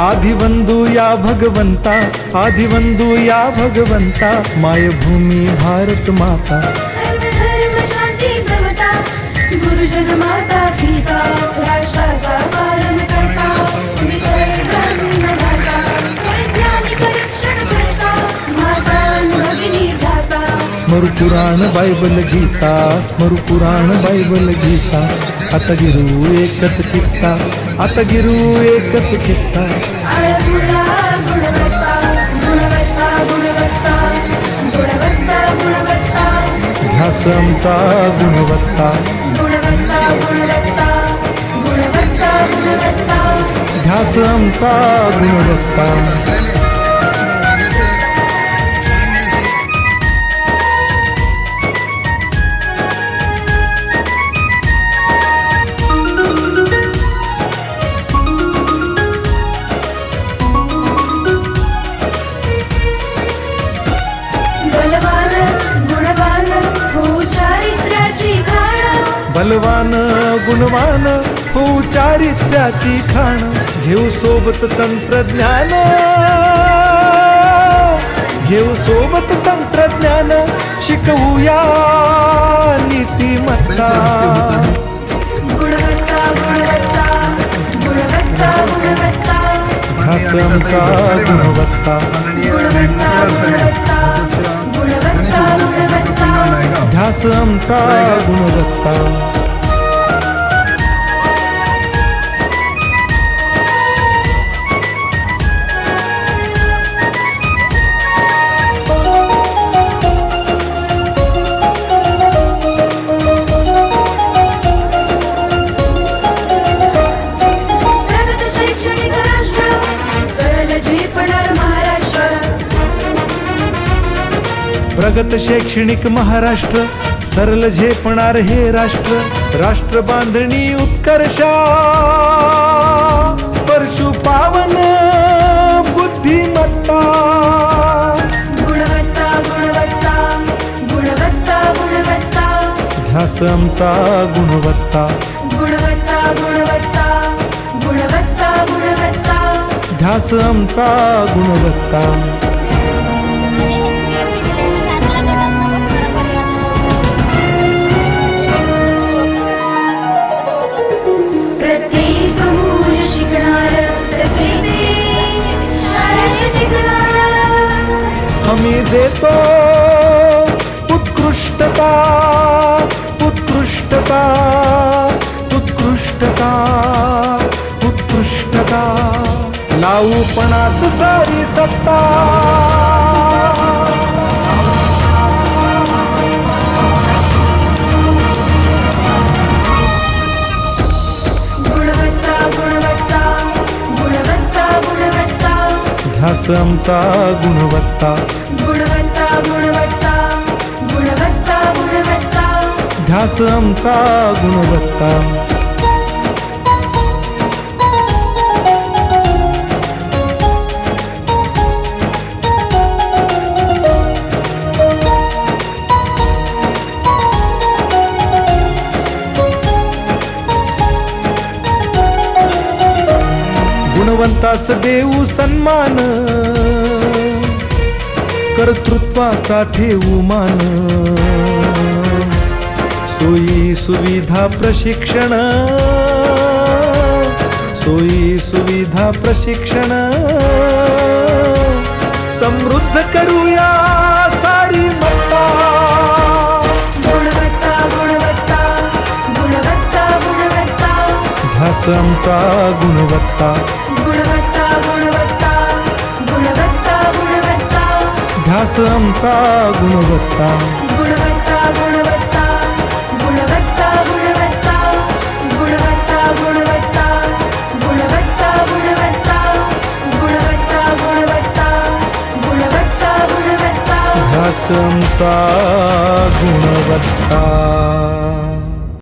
आदिवंदू या भगवंता, आदिवंदू या भगवंता, मायभूमी भारत माता। सर्व धर्म शांती समता, गुरुजन माता पिता, राष्ट्राचा पालन करता, निसर्गन्नदाता, वैज्ञानिक रक्षण करता, माता भगिनी जाता। स्मरू पुराण बायबल गीता, स्मरू पुराण बायबल गीता, आता गिरू एकच कित्ता, आता गिरू एकच कित्ता। आळपुरा गुणवत्ता, गुणवत्ता, गुणवत्ता, गुणवत्ता, गुणवत्ता, ध्यास आमचा गुणवत्ता, गुणवत्ता, गुणवत्ता, गुणवत्ता, गुणवत्ता। ध्यास आमचा गुणवत्ता। बलवान गुणवान हो चारित्र्याची खाण, बलवान गुणवान हो चारित्र्याची खाण, घेऊ सोबत तंत्रज्ञान, घेऊ सोबत तंत्रज्ञान, शिकवूया नीतिमत्ता। गुणवत्ता, गुणवत्ता, गुणवत्ता, गुणवत्ता, ध्यास आमचा गुणवत्ता, गुणवत्ता, गुणवत्ता, गुणवत्ता, गुणवत्ता। ध्यास आमचा गुणवत्ता। प्रगत शैक्षणिक राष्ट्र, सरल झेपणार महाराष्ट्र। प्रगत शैक्षणिक महाराष्ट्र, सरल झेपणार हे राष्ट्र, राष्ट्र बांधणी उत्कर्षा, परशु पावन बुद्धिमत्ता। गुणवत्ता, गुणवत्ता, गुणवत्ता, गुणवत्ता, ध्यास आमचा गुणवत्ता, गुणवत्ता, गुणवत्ता, गुणवत्ता, गुणवत्ता। ध्यास आमचा गुणवत्ता। प्रत्येक मूल शिकणार, तसे ते शाळेत टिकणार। हमी देतो उत्कृष्टता, उत्कृष्टता, उत्कृष्टता, उत्कृष्टता, लावू पणास सारी सत्ता। गुणवत्ता, गुणवत्ता, गुणवत्ता, गुणवत्ता, ध्यास आमचा गुणवत्ता, गुणवत्ता, गुणवत्ता, गुणवत्ता, गुणवत्ता। ध्यास आमचा गुणवत्ता। गुणवंतास देऊ सन्मान, कर्तृत्वाचा ठेवू मान, सोयी सुविधा प्रशिक्षण, सोयी सुविधा प्रशिक्षण, समृद्ध करूया सारी मत्ता। गुणवत्ता, गुणवत्ता, गुणवत्ता, गुणवत्ता, ध्यास आमचा गुणवत्ता, गुणवत्ता, गुणवत्ता, गुणवत्ता, गुणवत्ता। ध्यास आमचा गुणवत्ता। गुणवत्ता, गुणवत्ता, गुणवत्ता, गुणवत्ता, गुणवत्ता, गुणवत्ता, गुणवत्ता, गुणवत्ता, गुणवत्ता, गुणवत्ता, गुणवत्ता, गुणवत्ता। ध्यास आमचा गुणवत्ता।